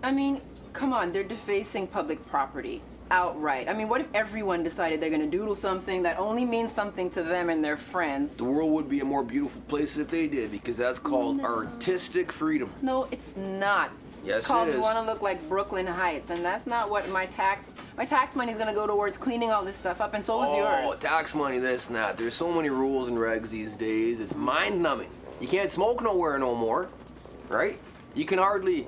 I mean, come on, they're defacing public property outright. I mean, what if everyone decided they're gonna doodle something that only means something to them and their friends? The world would be a more beautiful place if they did, because that's called artistic freedom. No, it's not. Yes, it's called it is. We want to look like Brooklyn Heights, and that's not what my tax money is gonna go towards cleaning all this stuff up, and so is yours. Oh, tax money, this and that. There's so many rules and regs these days. It's mind-numbing. You can't smoke nowhere no more, right? You can hardly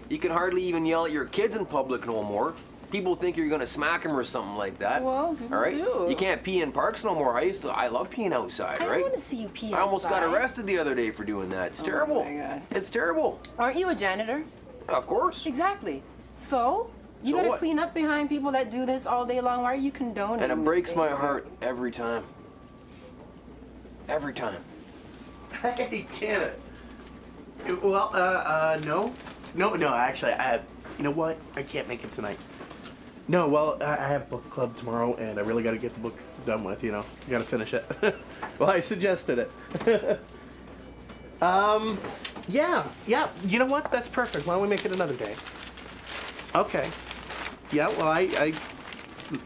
even yell at your kids in public no more. People think you're gonna smack them or something like that. Well, people all right? do. You can't pee in parks no more. I love peeing outside, I right? don't want to see you pee I almost got outside. arrested the other day for doing that. It's terrible. Oh my God. It's terrible. Aren't you a janitor? Of course. Exactly. So you So gotta what? clean up behind people that do this all day long. Why are you condoning? And it this breaks my behavior? heart every time. Every time. Hey, Janet. Well, no, actually, you know what? I can't make it tonight. No, well, I have book club tomorrow, and I really got to get the book done with, you know. I got to finish it. Well, I suggested it. Yeah, you know what? That's perfect. Why don't we make it another day? Okay. Yeah, well, I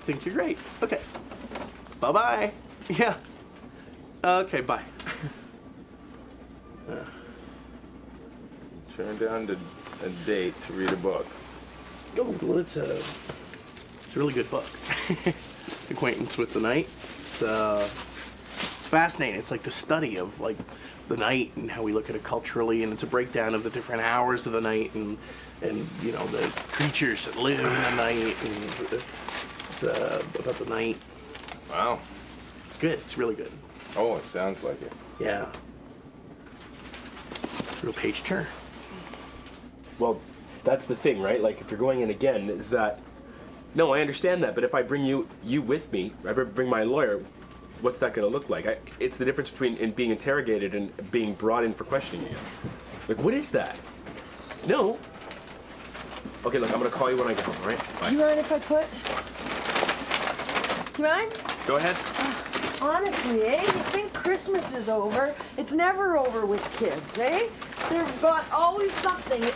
think you're great. Okay. Bye-bye. Yeah. Okay, bye. Turn down a date to read a book. Oh, well, it's a really good book. Acquaintance with the Night. It's fascinating. It's like the study of like the night and how we look at it culturally, and it's a breakdown of the different hours of the night and you know the creatures that live in the night, and it's about the night. Wow. It's good. It's really good. Oh, it sounds like it. Yeah. Real page turn. Well, that's the thing, right? Like, if you're going in again, is that... No, I understand that, but if I bring you with me, I bring my lawyer, what's that going to look like? It's the difference between being interrogated and being brought in for questioning you. Like, what is that? No. Okay, look, I'm going to call you when I get home, all right? Bye. You mind if I put? You mind? Go ahead. Honestly, eh? You think Christmas is over? It's never over with kids, eh? They've got always something. Even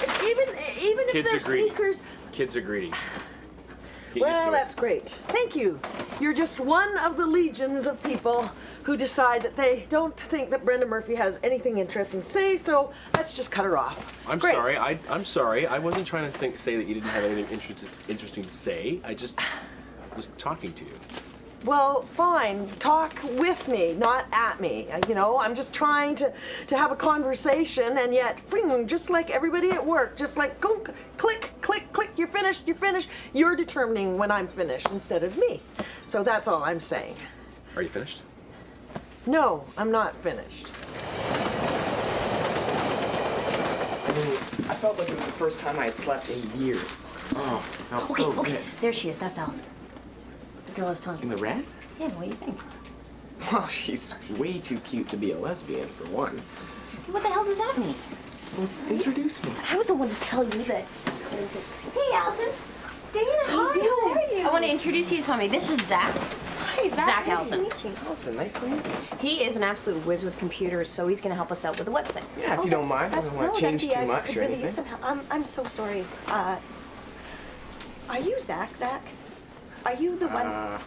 if Kids they're are greedy. sneakers. Kids are greedy. Get used Well, to it. that's great. Thank you. You're just one of the legions of people who decide that they don't think that Brenda Murphy has anything interesting to say, so let's just cut her off. I'm Great. sorry. I'm sorry. I wasn't trying to say that you didn't have anything interesting to say. I just was talking to you. Well, fine. Talk with me, not at me. You know, I'm just trying to have a conversation, and yet, just like everybody at work, just like go, click, click, click. You're finished. You're finished. You're determining when I'm finished instead of me. So that's all I'm saying. Are you finished? No, I'm not finished. I mean, I felt like it was the first time I had slept in years. Oh, it felt so good. There she is. That's Allison. The girl I was talking In the red? Yeah, what do you think? Well, she's way too cute to be a lesbian, for one. What the hell does that mean? Well, introduce me. I was the one to tell you that. Hey, Allison. Dana, Hi, how are you? I want to introduce you to somebody. This is Zach. Hi, Zach Allison. Allison, nice to meet you. He is an absolute whiz with computers, so he's going to help us out with the website. Yeah, if you don't mind. I don't want to change too much or anything. I'm so sorry. Are you Zach? Are you the one?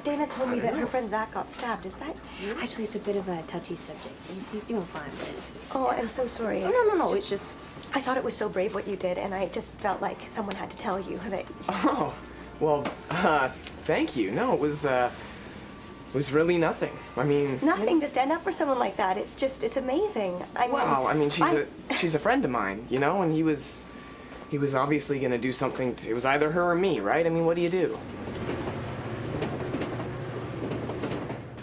Dana told me that her friend Zach got stabbed. Is that you? Actually, it's a bit of a touchy subject. He's doing fine, but... Oh, I'm so sorry. Oh, no. It's just... I thought it was so brave what you did, and I just felt like someone had to tell you that. Oh, well, thank you. No, it was really nothing. I mean... Nothing to stand up for someone like that. It's amazing. Wow, I mean, she's a friend of mine, you know, and he was obviously gonna do something. It was either her or me, right? I mean, what do you do?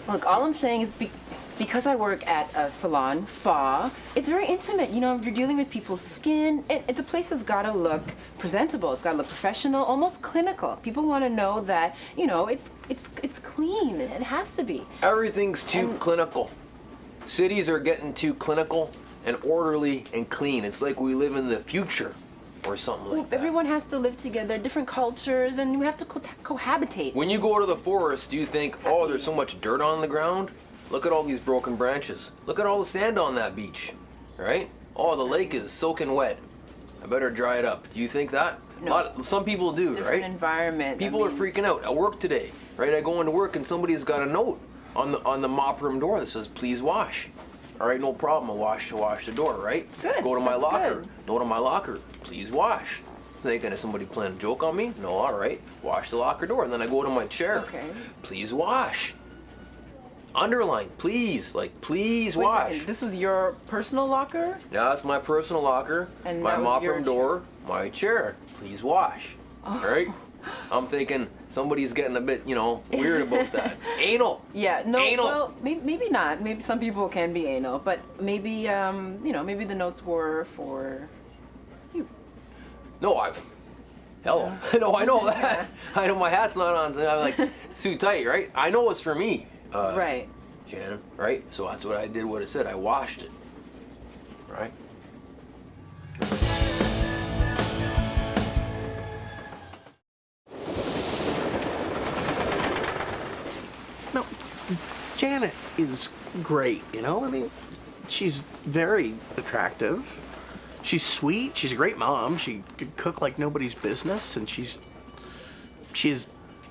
Look, all I'm saying is because I work at a salon spa, it's very intimate. You know, you're dealing with people's skin. The place has got to look presentable. It's got to look professional, almost clinical. People want to know that, you know, it's clean. It has to be. Everything's too clinical. Cities are getting too clinical and orderly and clean. It's like we live in the future or something like that. Everyone has to live together, different cultures, and we have to cohabitate. When you go to the forest, do you think, oh, there's so much dirt on the ground? Look at all these broken branches. Look at all the sand on that beach, right? Oh, the lake is soaking wet. I better dry it up. Do you think that? No. Some people do, Different right? environment. People I are mean, freaking out at work today, right? I go into work and somebody's got a note on the mop room door that says, "Please wash." All right, no problem. I wash the door, right? Good, Go to my that's locker. good. Note on my locker. Please wash. Thinking, is somebody playing a joke on me? No, all right. Wash the locker door, and then I go to my chair. Okay. Please wash. Underline, please, like please wait a wash. second, this was your personal locker? Yeah, that's my personal locker, And my that was mop your room door, my chair. Please wash. All right? I'm thinking somebody's getting a bit, weird about that. Anal. Yeah, no, Anal. well, maybe not. Maybe some people can be anal, but maybe, maybe the notes were for you. No, hello. No, I know that. I know my hat's not on, so I'm like, it's too tight, right? I know it's for me. Right. Shannon, right? So that's what I did, what it said. I washed it. Right? No, Janet is great, I mean, she's very attractive. She's sweet. She's a great mom. She could cook like nobody's business, and she has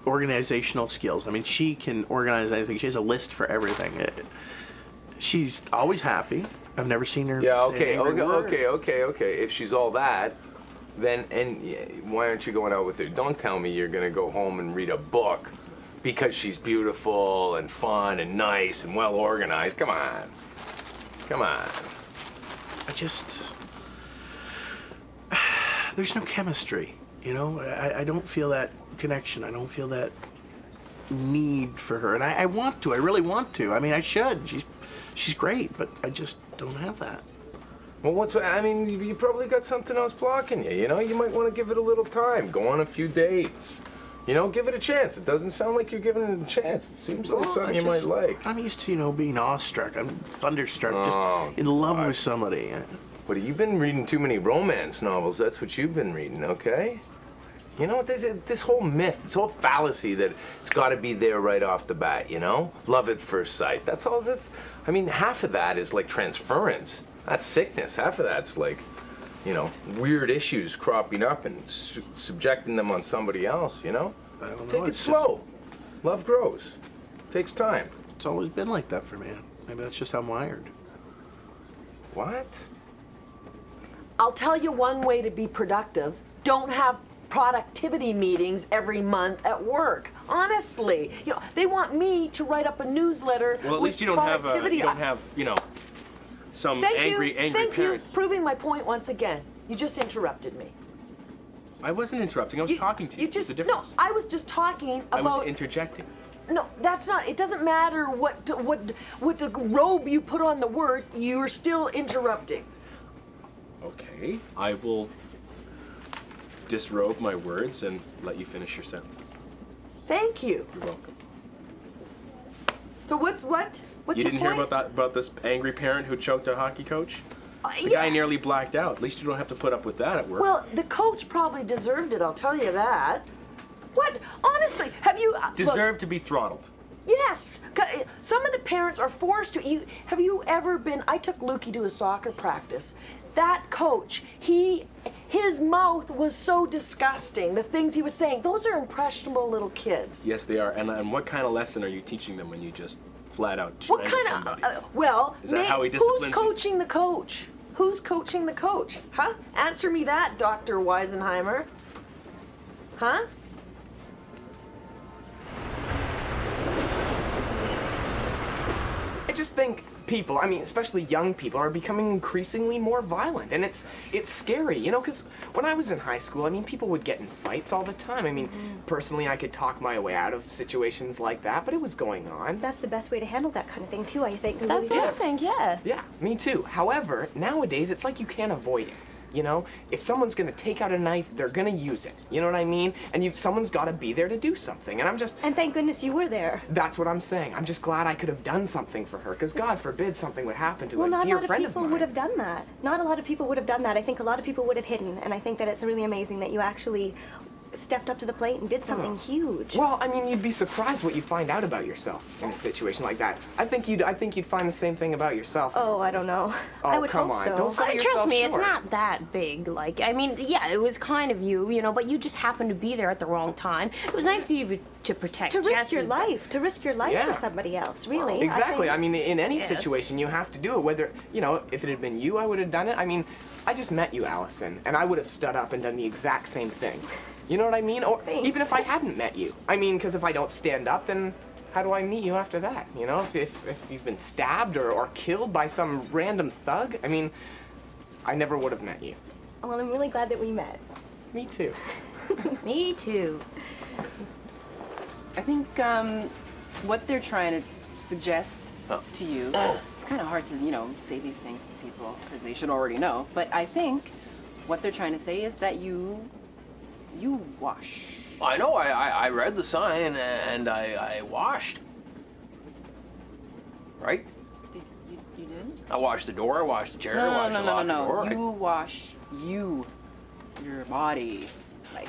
organizational skills. I mean, she can organize anything. She has a list for everything. She's always happy. I've never seen her. Yeah, say an angry word. okay. If she's all that, then why aren't you going out with her? Don't tell me you're gonna go home and read a book because she's beautiful and fun and nice and well organized. Come on. There's no chemistry, I don't feel that connection. I don't feel that need for her, and I want to. I really want to. I mean, I should. She's great, but I just don't have that. Well, you probably got something else blocking you, You might want to give it a little time. Go on a few dates. Give it a chance. It doesn't sound like you're giving it a chance. It seems like something you might like. I'm used to, being awestruck. I'm thunderstruck, Oh, just in love with somebody. But you've been reading too many romance novels. That's what you've been reading, okay? This whole myth, this whole fallacy that it's got to be there right off the bat, Love at first sight. That's all this. I mean, half of that is like transference. That's sickness. Half of that's like, weird issues cropping up and subjecting them on somebody else, I don't know. Take it slow. Love grows. Takes time. It's always been like that for me. Maybe that's just how I'm wired. What? I'll tell you one way to be productive. Don't have productivity meetings every month at work. Honestly, they want me to write up a newsletter. Well, at with least you don't have productivity. some Thank angry you, parent. proving my point once again. You just interrupted me. I wasn't interrupting. I was talking to you. There's a difference. No, I was just talking about. I was interjecting. No, that's not. It doesn't matter what the robe you put on the word. You're still interrupting. Okay, I will disrobe my words and let you finish your sentences. Thank you. You're welcome. So what's You your didn't point? hear about this angry parent who choked a hockey coach? The yeah. guy nearly blacked out. At least you don't have to put up with that at work. Well, the coach probably deserved it. I'll tell you that. What? Honestly, have you Deserved to be throttled. Yes. Some of the parents are forced to. Have you ever been? I took Lukey to a soccer practice. That coach, his mouth was so disgusting. The things he was saying, those are impressionable little kids. Yes, they are. And what kind of lesson are you teaching them when you just flat out What strangle kind somebody? of? Is that how he disciplines who's you? coaching the coach? Who's coaching the coach? Huh? Answer me that, Dr. Weisenheimer. Huh? I just think people, especially young people, are becoming increasingly more violent, and it's scary, because when I was in high school, people would get in fights all the time. Personally, I could talk my way out of situations like that, but it was going on. That's the best way to handle that kind of thing, too, I think. That's what I think, yeah. Yeah, me too. However, nowadays, it's like you can't avoid it. If someone's gonna take out a knife, they're gonna use it. You know what I mean? And someone's gotta be there to do something. And thank goodness you were there. That's what I'm saying. I'm just glad I could have done something for her, because God forbid something would happen to Well, a not a dear lot of friend of people mine. would have done that. Not a lot of people would have done that. I think a lot of people would have hidden, and I think that it's really amazing that you actually stepped up to the plate and did something huge. Well, I mean, you'd be surprised what you find out about yourself in a situation like that. I think you'd find the same thing about yourself. Oh, I don't know. I would come hope on. so. Don't sell yourself Trust me, short. it's not that big. Like, I mean, yeah, it was kind of you know, but you just happened to be there at the wrong time. It was nice of you to protect To risk Jesse, your but- life, to risk your life Yeah. for somebody else, really. Exactly. I think- mean, in any Yes. situation, you have to do it. Whether, you know, if it had been you, I would have done it. I mean, I just met you, Allison, and I would have stood up and done the exact same thing. You know what I mean? Or Thanks. even if I hadn't met you. I mean, because if I don't stand up, then how do I meet you after that? You know, if you've been stabbed or killed by some random thug, I mean, I never would have met you. Well, I'm really glad that we met. Me too. Me too. I think what they're trying to suggest to you, it's kind of hard to, you know, say these things to people because they should already know. But I think what they're trying to say is that you wash. I know. I read the sign and I washed. Right? You did? I washed the door. I washed the chair. I No, washed no, the no, locker no, door. no. You wash your body, like.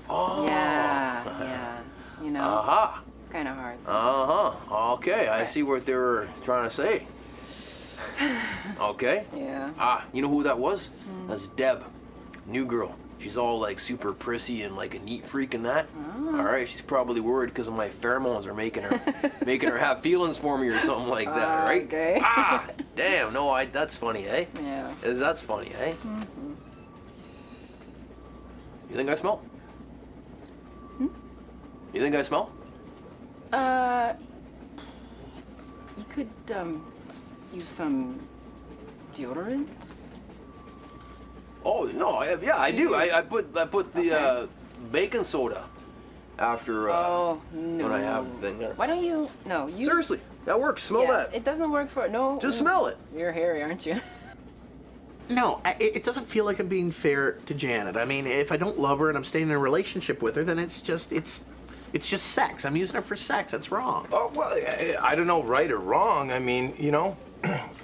Oh. Yeah. You know. Aha. It's kind of hard. Okay, I see what they were trying to say. Okay. Yeah. You know who that was? That's Deb, New Girl. She's all like super prissy and like a neat freak and that. All right, she's probably worried because of my pheromones are making her have feelings for me or something like that, right? Okay. Damn. No, that's funny, eh? Yeah. That's funny, eh? You think I smell? You think I smell? You could use some deodorant. Oh no, I do. I put the baking soda after Oh no. when I have the thing there. Why don't you? No, you. Seriously, that works. Smell Yeah, that. it doesn't work for no. Just smell it. You're hairy, aren't you? No, it doesn't feel like I'm being fair to Janet. I mean, if I don't love her and I'm staying in a relationship with her, then it's just sex. I'm using her for sex. That's wrong. Oh, well, I don't know right or wrong. I mean, you know,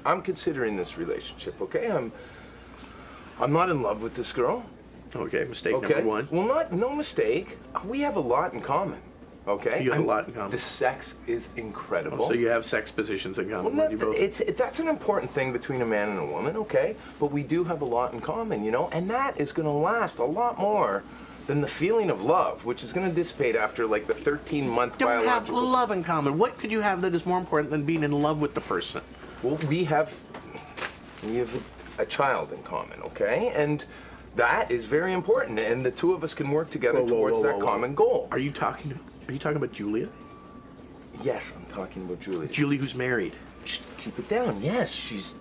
I'm considering this relationship, okay? I'm not in love with this girl. Okay, mistake Okay. number one. Well, no mistake. We have a lot in common. Okay. You have a lot in common. The sex is incredible. Oh, so you have sex positions in common. Well, with you both. that's an important thing between a man and a woman, okay? But we do have a lot in common, you know? And that is going to last a lot more than the feeling of love, which is going to dissipate after like the 13-month Don't have biological... love in common. What could you have that is more important than being in love with the person? Well, we have a child in common, okay? And that is very important, and the two of us can work together towards that common goal. Are you talking about Julia? Yes, I'm talking about Julia. Julie, who's married. Shh, keep it down. Yes, she's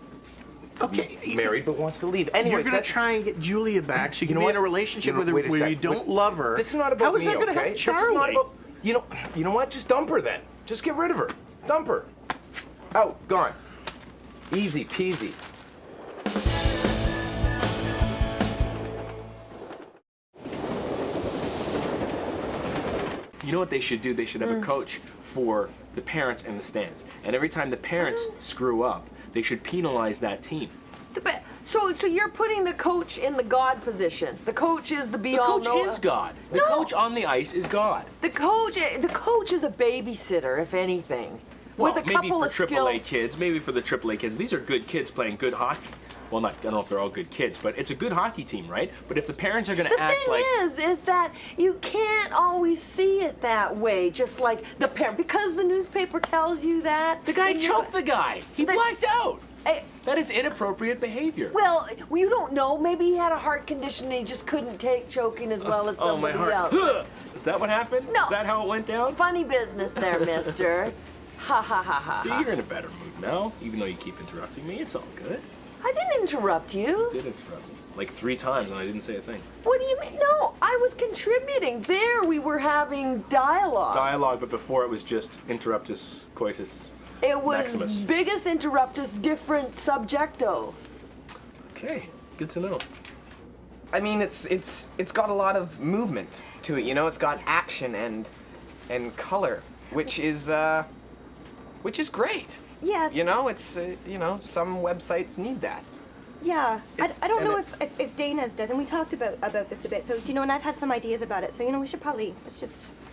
Okay. married but wants to leave. Anyways, You're going to try and get Julia back so you can be in a relationship with her wait a where sec. you don't love her. This is not about How is me, that going to okay? help This is not Charlie? about, you know what? Just dump her then. Just get rid of her. Dump her. Out. Gone. Easy peasy. You know what they should do? They should have a coach for the parents and the stands. And every time the parents screw up, they should penalize that team. So you're putting the coach in the God position. The coach is the The be-all, coach know. is God. The coach on the ice is God. The coach is a babysitter, if anything, Well, with a maybe couple for of AAA skills. kids, maybe for the AAA kids. These are good kids playing good hockey. Well, I don't know if they're all good kids, but it's a good hockey team, right? But if the parents are going to The act thing like... is that you can't always see it that way. Just like the parent, because the newspaper tells you that. The guy then you- choked the guy. He The- blacked out. Eh, That is inappropriate behavior. Well, you don't know. Maybe he had a heart condition and he just couldn't take choking as well as Oh, my somebody heart. else. Is that what happened? No. Is that how it went down? Funny business there, mister. Ha ha ha ha. See, you're in a better mood now, even though you keep interrupting me. It's all good. I didn't interrupt you. You did interrupt me. Like 3 times and I didn't say a thing. What do you mean? No, I was contributing. There we were having dialogue. Dialogue, but before it was just interruptus coitus It was maximus. biggest interruptus, different subjecto. Okay, good to know. I mean, it's got a lot of movement to it. You know, it's got action and color, which is great. Yes. You know, it's you know, some websites need that. Yeah, I don't and know if Dana's does, and we talked about this a bit. So, and I've had some ideas about it. So, we should probably,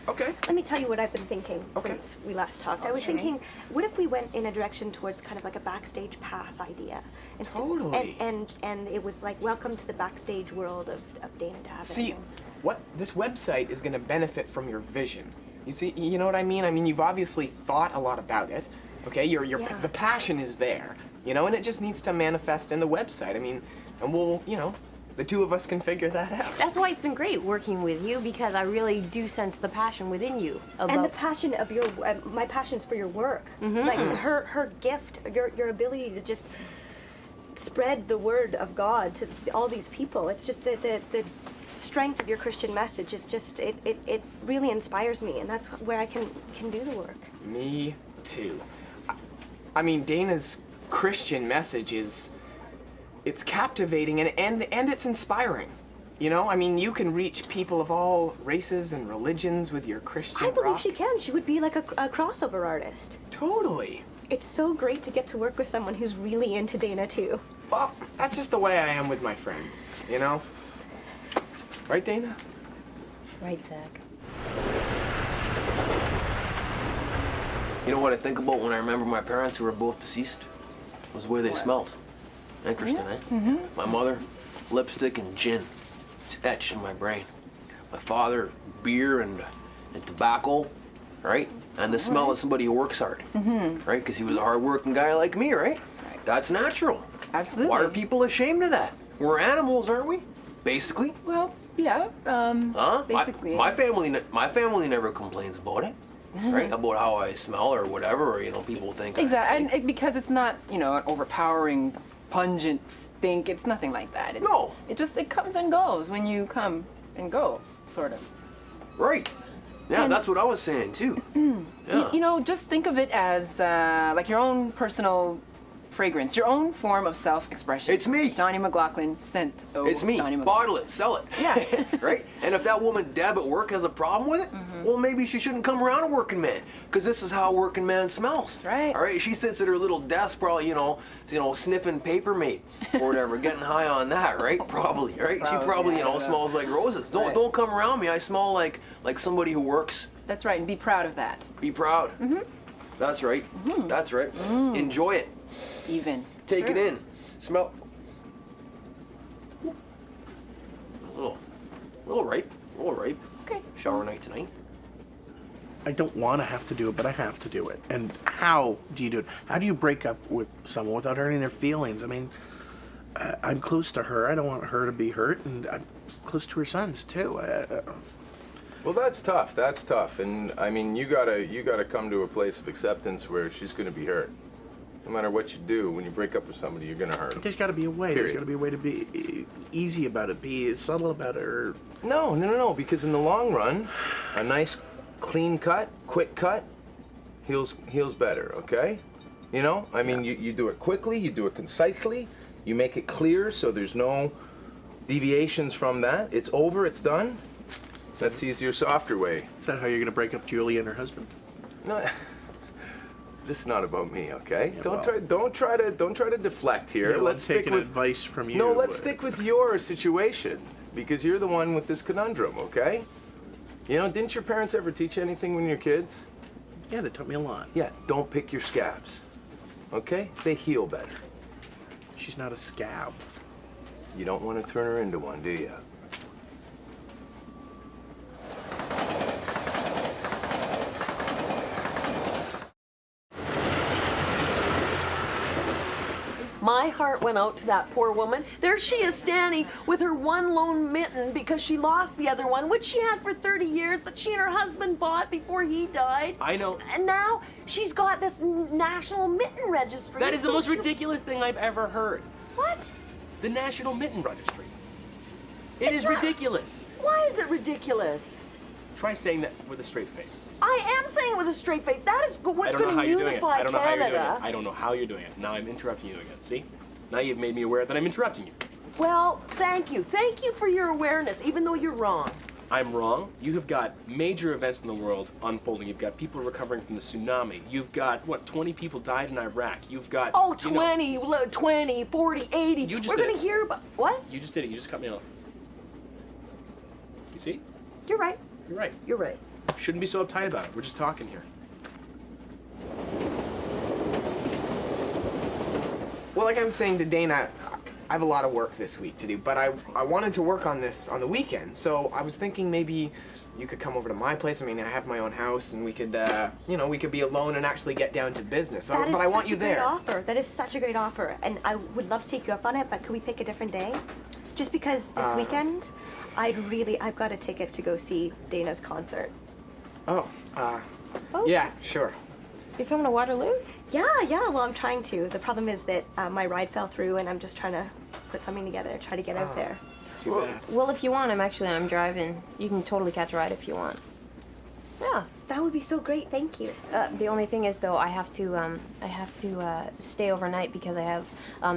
Okay. let me tell you what I've been thinking Okay. since we last talked. I was thinking, what if we went in a direction towards kind of like a backstage pass idea? Totally. And it was like, welcome to the backstage world of Dana Davin. See, what this website is going to benefit from your vision. You know what I mean? I mean, you've obviously thought a lot about it. Okay, Yeah. the passion is there, and it just needs to manifest in the website. I mean, and we'll, the two of us can figure that out. That's why it's been great working with you, because I really do sense the passion within you. And the passion of your, my passion's for your work. Like her gift, your ability to just spread the word of God to all these people. It's just the strength of your Christian message is just, it really inspires me, and that's where I can do the work. Me too. I mean, Dana's Christian message it's captivating and it's inspiring. I mean, you can reach people of all races and religions with your Christian I believe rock. she can. She would be like a crossover artist. Totally. It's so great to get to work with someone who's really into Dana too. Well, that's just the way I am with my friends, Right, Dana? Right, Zach. You know what I think about when I remember my parents, who were both deceased? Was the way they smelled. Interesting, eh? Mm-hmm. My mother, lipstick and gin. It's etched in my brain. My father, beer and tobacco, right? And the smell of somebody who works hard, right? Because he was a hard-working guy like me, right? That's natural. Absolutely. Why are people ashamed of that? We're animals, aren't we? Basically. Well, yeah. Huh? Basically. My family never complains about it, right? About how I smell or whatever, or people think. Exactly, and because it's not, an overpowering, pungent stink. It's nothing like that. No. It comes and goes when you come and go, sort of. Right. Yeah, that's what I was saying too. Yeah. Just think of it as like your own personal fragrance, your own form of self-expression. It's me. Johnny McLaughlin scent. Oh, It's me. Johnny McLaughlin. Bottle it, sell it. Yeah. Right? And if that woman Deb at work has a problem with it, well, maybe she shouldn't come around a working man, because this is how a working man smells. Right. All right. She sits at her little desk, probably, sniffing Papermate or whatever, getting high on that, right? Probably, right? She probably, smells like roses. Don't come around me. I smell like somebody who works. That's right, and be proud of that. Be proud. That's right. That's right. Enjoy it. Even. Take Sure. it in. Smell. A little ripe. Okay. Shower night tonight. I don't want to have to do it, but I have to do it. And how do you do it? How do you break up with someone without hurting their feelings? I mean, I'm close to her. I don't want her to be hurt, and I'm close to her sons too. Well, that's tough. And I mean, you gotta come to a place of acceptance where she's gonna be hurt. No matter what you do, when you break up with somebody, you're gonna hurt them. There's got to be a way. Period. There's got to be a way to be easy about it, be subtle about it. Or No, because in the long run, a nice, clean cut, quick cut, heals better, okay? I mean, you do it quickly, you do it concisely, you make it clear so there's no deviations from that. It's over, it's done. That's the easier, softer way. Is that how you're going to break up Julie and her husband? No, this is not about me, okay? Yeah, Don't try to deflect here. Yeah, well, Let's I'm stick taking with advice from you. No, let's stick with your situation, because you're the one with this conundrum, okay? Didn't your parents ever teach you anything when you were kids? Yeah, they taught me a lot. Yeah, don't pick your scabs, okay? They heal better. She's not a scab. You don't want to turn her into one, do you? My heart went out to that poor woman. There she is standing with her one lone mitten because she lost the other one, which she had for 30 years, that she and her husband bought before he died. I know. And now she's got this national mitten registry. That is the So most she- ridiculous thing I've ever heard. What? The National Mitten Registry. It is not- ridiculous. Why is it ridiculous? Try saying that with a straight face. I am saying it with a straight face. That is what's I don't know going how to you're doing it. unify I don't know how you're doing it. Canada. I don't know how you're doing it. Now I'm interrupting you again. See? Now you've made me aware that I'm interrupting you. Well, thank you. Thank you for your awareness, even though you're wrong. I'm wrong. You have got major events in the world unfolding. You've got people recovering from the tsunami. You've got, what, 20 people died in Iraq. You've got... Oh, you know- 20, 40, 80. You just We're did gonna it. hear about what? You just did it. You just cut me off. You see? You're right. You're right. You're right. Shouldn't be so uptight about it. We're just talking here. Well, like I was saying to Dana, I have a lot of work this week to do, but I wanted to work on this on the weekend. So I was thinking maybe you could come over to my place. I mean, I have my own house, and we could, you know, we could be alone and actually get down to business. That But is I want such you a great there. offer. That is such a great offer, and I would love to take you up on it. But could we pick a different day? Just because this weekend, I've got a ticket to go see Dana's concert. Oh, yeah, sure. You're coming to Waterloo? Yeah. Well, I'm trying to. The problem is that my ride fell through, and I'm just trying to put something together, try to get out there. It's too bad. Well, if you want, I'm driving. You can totally catch a ride if you want. Yeah. That would be so great. Thank you. The only thing is, though, I have to stay overnight because I have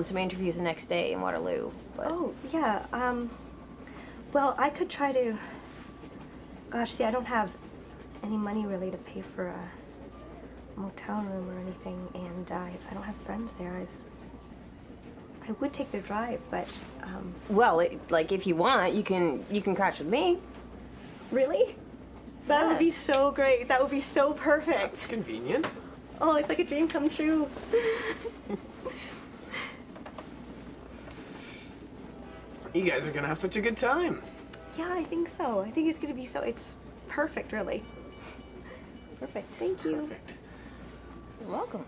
some interviews the next day in Waterloo. But Oh, yeah. Well, I could try to. Gosh, see, I don't have any money really to pay for a motel room or anything, and I don't have friends there. I would take the drive, but well, like if you want, you can catch with me. really, that Yeah. would be so great. That would be so perfect. It's convenient. Oh, it's like a dream come true. You guys are gonna have such a good time. Yeah, I think so. I think it's gonna be so. It's perfect, really. Perfect. Thank you. Perfect. You're welcome.